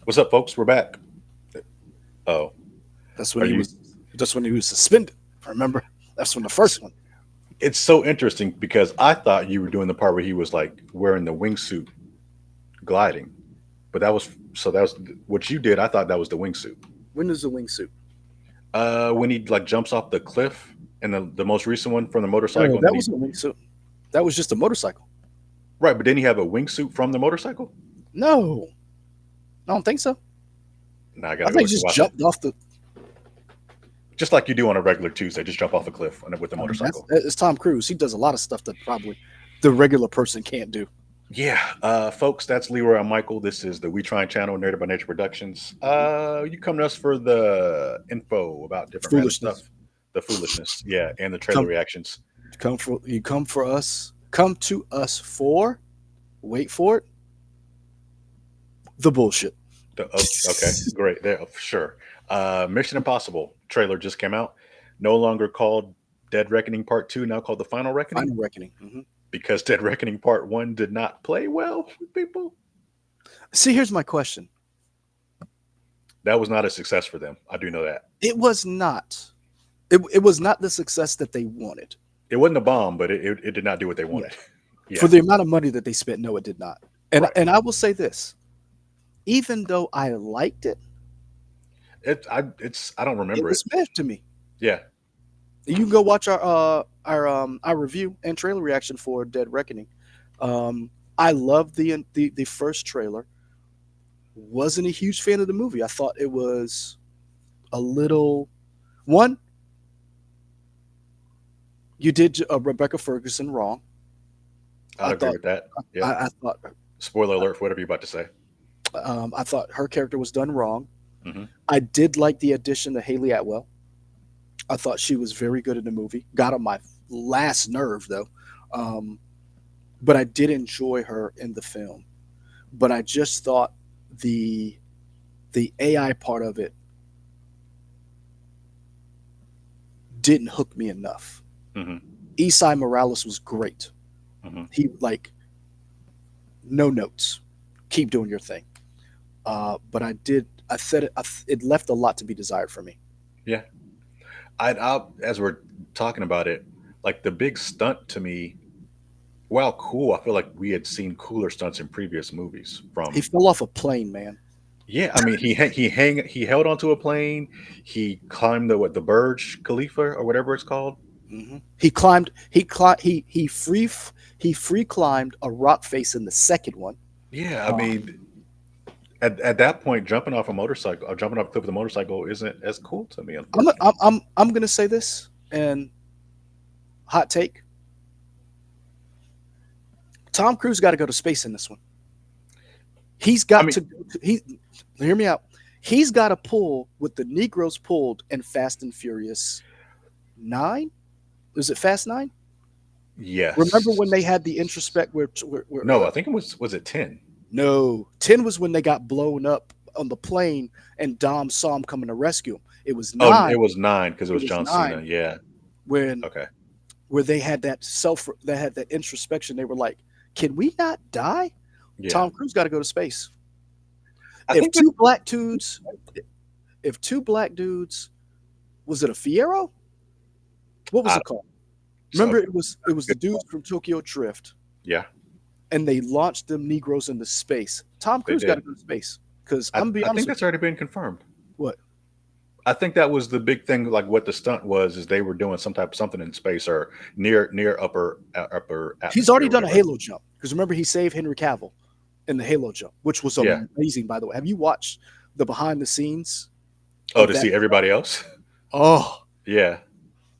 What's up, folks? We're back. Oh, That's when are he you? was. That's when he was suspended. Remember? That's when the first one. It's so interesting because I thought you were doing the part where he was like wearing the wingsuit gliding, but that was what you did. I thought that was the wingsuit. When is the wingsuit? When he like jumps off the cliff, and the most recent one from the No, motorcycle, and then that he wasn't a wingsuit. That was just a motorcycle. right, but then he have a wingsuit from the motorcycle. No, I don't think so. Now I I gotta go think back he and just watch it, jumped off the. just like you do on a regular Tuesday. Just jump off a cliff with the I mean, that's motorcycle. it's Tom Cruise. He does a lot of stuff that probably the regular person can't do. Yeah, folks, that's Leroy and Michael. This is the We Trying channel, Nerd by Nature Productions. You come to us for the info about different random Foolishness. stuff, the foolishness, yeah, and the trailer Come, reactions. come for us. Come to us for. Wait for it. The bullshit. Okay, great, there, sure. Mission Impossible trailer just came out. No longer called Dead Reckoning Part Two, now called The Final Reckoning, Final reckoning. because Dead Reckoning Part One did not play well with people. See, here's my question. That was not a success for them. I do know that. It was not. It was not the success that they wanted. It wasn't a bomb, but it did not do what they Yeah. wanted. For Yeah, the amount of money that they spent, no, it did not. And right. and I will say this, even though I liked it, I don't it remember it. was meh to me. Yeah. You can go watch our review and trailer reaction for Dead Reckoning. I loved the first trailer. Wasn't a huge fan of the movie. I thought it was a little one. You did Rebecca Ferguson wrong. I'd I agree thought with that. Yep. I thought Spoiler alert for whatever you're about to say. I thought her character was done wrong. Hmm. I did like the addition to Haley Atwell. I thought she was very good in the movie. Got on my last nerve though, um, but I did enjoy her in the film. But I just thought the the AI part of it didn't hook me enough. Hmm. Esai Morales was great. Hmm. He like no notes, keep doing your thing. But I did. I said it. It left a lot to be desired for me. Yeah. As we're talking about it, like the big stunt to me, while cool, I feel like we had seen cooler stunts in previous movies. He From fell off a plane, man. yeah, I mean he held onto a plane. He climbed the Burj Khalifa or whatever it's called. He climbed. He climbed. He free climbed a rock face in the second one. Yeah, I Uh, mean at that point, jumping off a motorcycle or jumping off a cliff with a motorcycle isn't as cool to me, unfortunately. I'm gonna say this and hot take. Tom Cruise got to go to space in this one. He's I got mean, to. He hear me out. He's got to pull what the Negroes pulled in Fast and Furious Nine. Was it Fast Nine? Remember when they yes. had the introspect where No, I think it was it 10. no, 10 was when they got blown up on the plane and Dom saw him coming to rescue him. It was Oh, nine. it was 9 because it It was was John Cena. nine Yeah. when Okay. where they had they had that introspection. They were like, "Can we not die?" Yeah. Tom Cruise got to go to space. I If think that two black dudes, if two black dudes, was it a Fiero? What was I it called? so Remember, it was the dudes from Tokyo Drift, yeah, and they launched them Negroes into space. Tom they Cruise got to did. go to space because I I'm gonna be I honest think with that's you. already been confirmed. What I think that was the big thing. Like what the stunt was is they were doing some type of something in space or near upper he's atmosphere already or done a whatever. Halo jump because remember he saved Henry Cavill in the Halo jump, which was Yeah. amazing. By the way, have you watched the behind the scenes Oh, of to that? see everybody else. Oh, Yeah.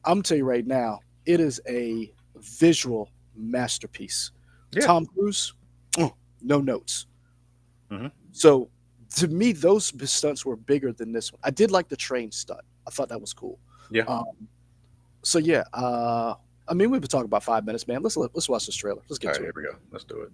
I'm gonna tell you right now, it is a visual masterpiece. Yeah. Tom Cruise, no notes. Hmm. So to me, those stunts were bigger than this one. I did like the train stunt. I thought that was cool. Yeah. Um, so yeah, I mean, we've been talking about 5 minutes, man. Let's watch this trailer. Let's All get right. to Here it. we go. Let's do it.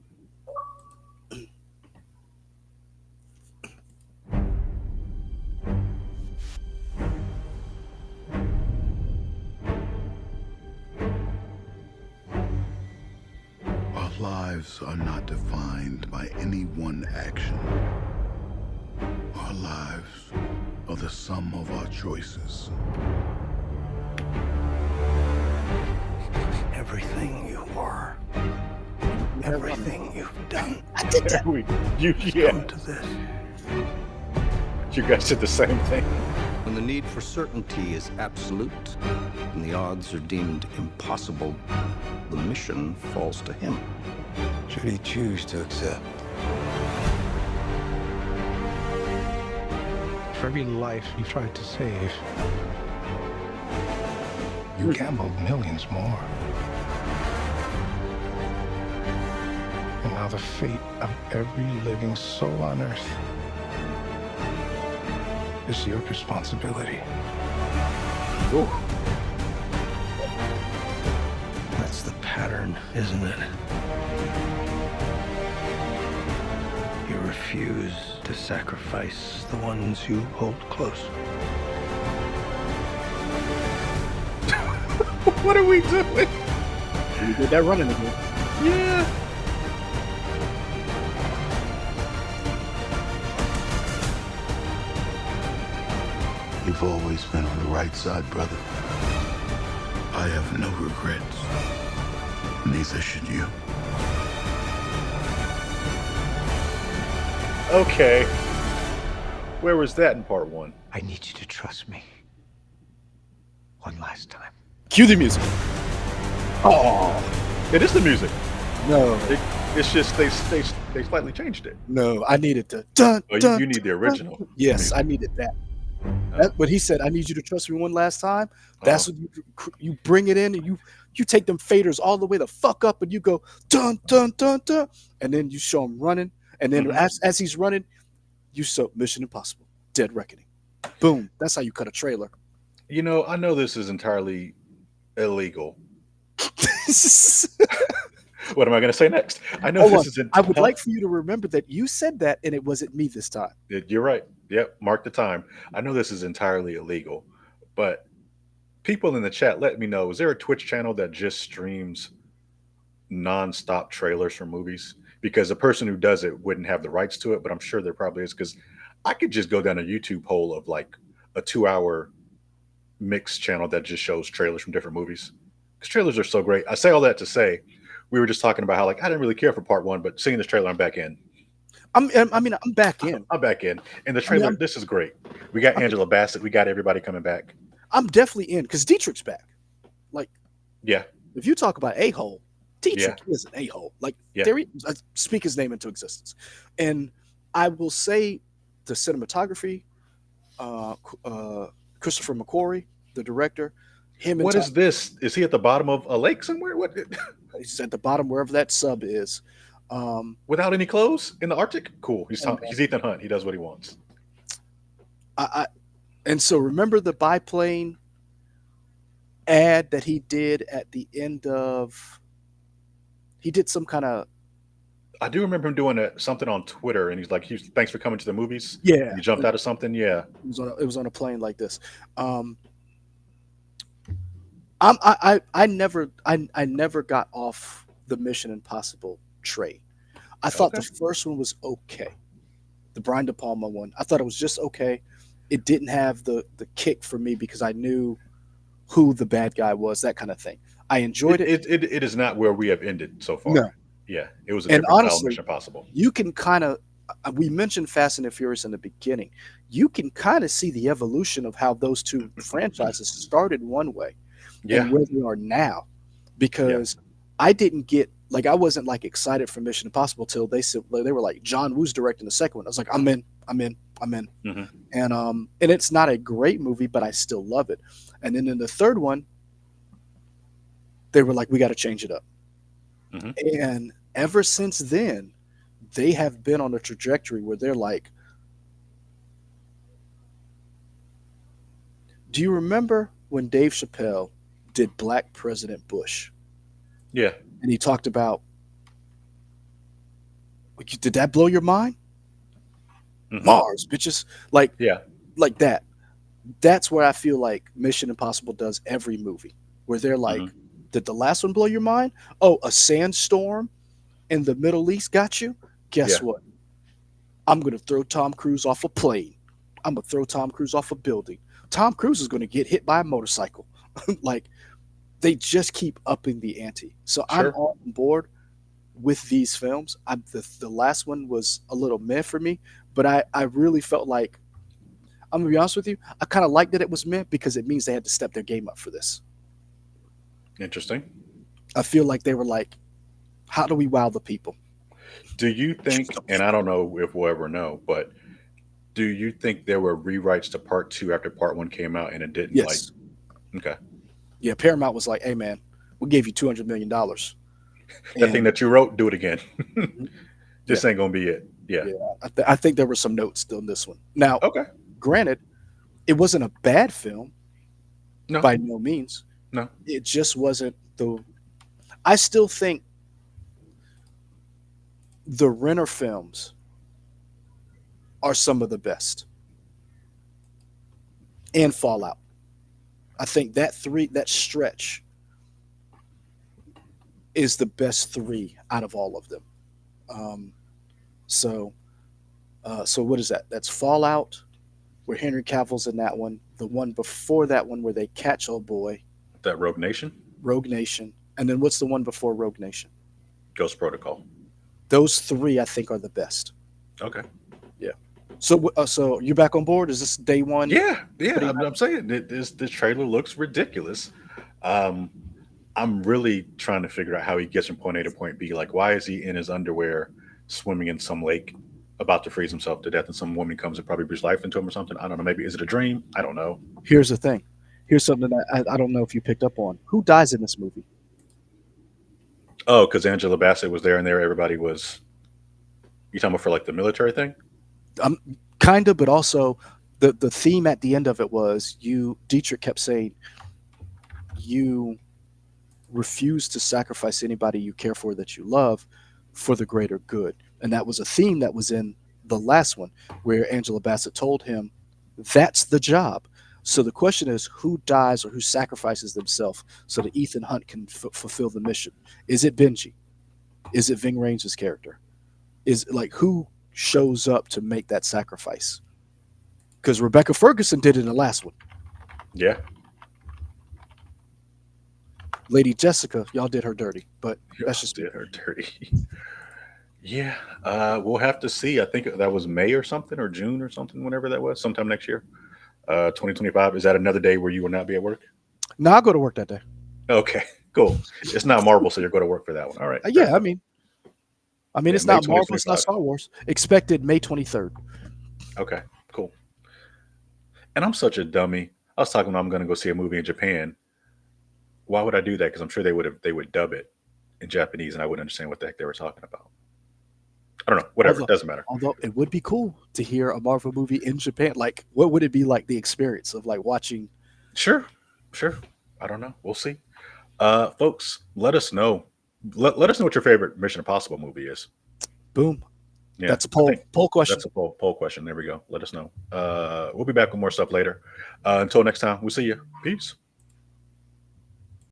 Our lives are not defined by any one action. lives are the sum of our choices. Everything you are, everything you've done, I did that. come to this. You guys did the same thing. When the need for certainty is absolute and the odds are deemed impossible, the mission falls to him. Should he choose to accept? For every life you tried to save, You gambled millions more. and now the fate of every living soul on Earth is your responsibility. Ooh. That's the pattern, isn't it? You refuse to sacrifice the ones you hold close. What are we doing? You did that running again. Yeah. You've always been on the right side, brother. I have no regrets. Neither should you. Okay. Where was that in part one? I need you to trust me. One last time. Cue the music. Oh It is the music. no, It's just they slightly changed it. no! I needed to. Dun, Oh, dun, you need the original. Yes, I needed that. But he said, "I need you to trust me one last time." That's what you bring it in, and you take them faders all the way the fuck up, and you go dun dun dun dun, and then you show him running, and then as he's running, you show Mission Impossible: Dead Reckoning. Boom! That's how you cut a trailer. You know, I know this is entirely illegal. What am I going to say next? I know Hold this on. is. I would like for you to remember that you said that, and it wasn't me this time. You're right. Yep. Mark the time. I know this is entirely illegal, but people in the chat, let me know. Is there a Twitch channel that just streams nonstop trailers for movies? Because the person who does it wouldn't have the rights to it, but I'm sure there probably is. Because I could just go down a YouTube hole of like a 2-hour mix channel that just shows trailers from different movies. Because trailers are so great. I say all that to say, we were just talking about how like I didn't really care for part one, but seeing this trailer, I'm back in. I'm back in. I'm back in. And the trailer, this is great. We got Angela Bassett. We got everybody coming back. I'm definitely in because Dietrich's back. Like, Yeah. if you talk about a-hole, Dietrich is an a-hole. Like, speak his name into existence. And I will say the cinematography, Christopher McQuarrie, the director, him and What is this? Is he at the bottom of a lake somewhere? What? he's at the bottom wherever that sub is. Without any clothes in the Arctic? Cool. He's Ethan Hunt. He does what he wants. And so remember the biplane ad that he did at the end of. He did some kind of. I do remember him doing something on Twitter, and he's like, "Thanks for coming to the movies." Yeah, he jumped out of something. Yeah, it was on a plane like this. I never got off the Mission Impossible train. I thought the first one was okay. The Brian De Palma one. I thought it was just okay. It didn't have the kick for me because I knew who the bad guy was, that kind of thing. I enjoyed it. It is not where we have ended so far. No. Yeah, it was a And different style of honestly, Mission Impossible. You can kind of, we mentioned Fast and the Furious in the beginning. You can kind of see the evolution of how those two franchises started one way and where they are now. Because I didn't get, like, I wasn't like excited for Mission Impossible till they said, they were like, John Woo's directing the second one. I was like, I'm in. Mm-hmm. And it's not a great movie, but I still love it. And then in the third one, they were like, we got to change it up. Mm-hmm. And ever since then, they have been on a trajectory where they're like, do you remember when Dave Chappelle did Black President Bush? Yeah. And he talked about, did that blow your mind? Mm-hmm. Mars, bitches. Like that. That's where I feel like Mission Impossible does every movie, where they're like, did the last one blow your mind? Oh, a sandstorm in the Middle East got you? Guess what? I'm going to throw Tom Cruise off a plane. I'm gonna throw Tom Cruise off a building. Tom Cruise is gonna get hit by a motorcycle. Like they just keep upping the ante. So I'm Sure. on board with these films. The last one was a little meh for me, but I really felt like, I'm gonna be honest with you, I kind of liked that it was meh because it means they had to step their game up for this. Interesting. I feel like they were like, how do we wow the people? Do you think, and I don't know if we'll ever know, but do you think there were rewrites to part two after part one came out and it didn't like? Yes. Okay, Yeah, Paramount was like, hey man, we gave you $200 million. that thing And that you wrote, do it again. yeah, This ain't gonna be it. Yeah. yeah, I think there were some notes still in this one. Now, Okay. granted, it wasn't a bad film No. by no means. No. It just wasn't the. I still think the Renner films are some of the best, and Fallout. I think that stretch is the best three out of all of them. Um, so so what is that? That's Fallout, where Henry Cavill's in that one. The one before that one where they catch old boy, That Rogue Nation, Rogue Nation, and then what's the one before Rogue Nation? Ghost Protocol. Those three I think are the best. Okay. Yeah. So so you're back on board? Is this day one? Yeah, yeah. Pretty I'm saying this trailer looks ridiculous. Um, I'm really trying to figure out how he gets from point A to point B. Like, why is he in his underwear swimming in some lake, about to freeze himself to death, and some woman comes and probably breathes life into him or something? I don't know. Maybe is it a dream? I don't know. Here's the thing. Here's something that I don't know if you picked up on. Who dies in this movie? Oh, because Angela Bassett was there, and there everybody was. You talking about for like the military thing? Kind of, but also the theme at the end of it was Dietrich kept saying, you refuse to sacrifice anybody you care for that you love for the greater good. And that was a theme that was in the last one where Angela Bassett told him that's the job. So the question is, who dies or who sacrifices themselves so that Ethan Hunt can fulfill the mission? Is it Benji? Is it Ving Rhames' character? Is like who shows up to make that sacrifice? Because Rebecca Ferguson did it in the last one. Yeah. Lady Jessica, y'all did her dirty, but that's just did her dirty. Yeah. We'll have to see. I think that was May or something, or June or something, whenever that was, sometime next year. 2025. Is that another day where you will not be at work? No, I'll go to work that day. Okay, cool. It's not Marvel, so you're going to work for that one. All right. Yeah, I mean, Yeah, it's May not Marvel, it's not 2025. Star Wars. Expected May 23rd. Okay, cool. And I'm such a dummy. I was talking about I'm going to go see a movie in Japan. Why would I do that? Because I'm sure they would dub it in Japanese, and I wouldn't understand what the heck they were talking about. I don't know. Whatever. Although, Doesn't matter. although it would be cool to hear a Marvel movie in Japan. Like, what would it be like? The experience of like watching. Sure. Sure. I don't know. We'll see. Folks, let us know. Let us know what your favorite Mission Impossible movie is. Boom. Yeah, That's a I think poll question. that's a poll question. There we go. Let us know. We'll be back with more stuff later. Until next time, we'll see you. Peace.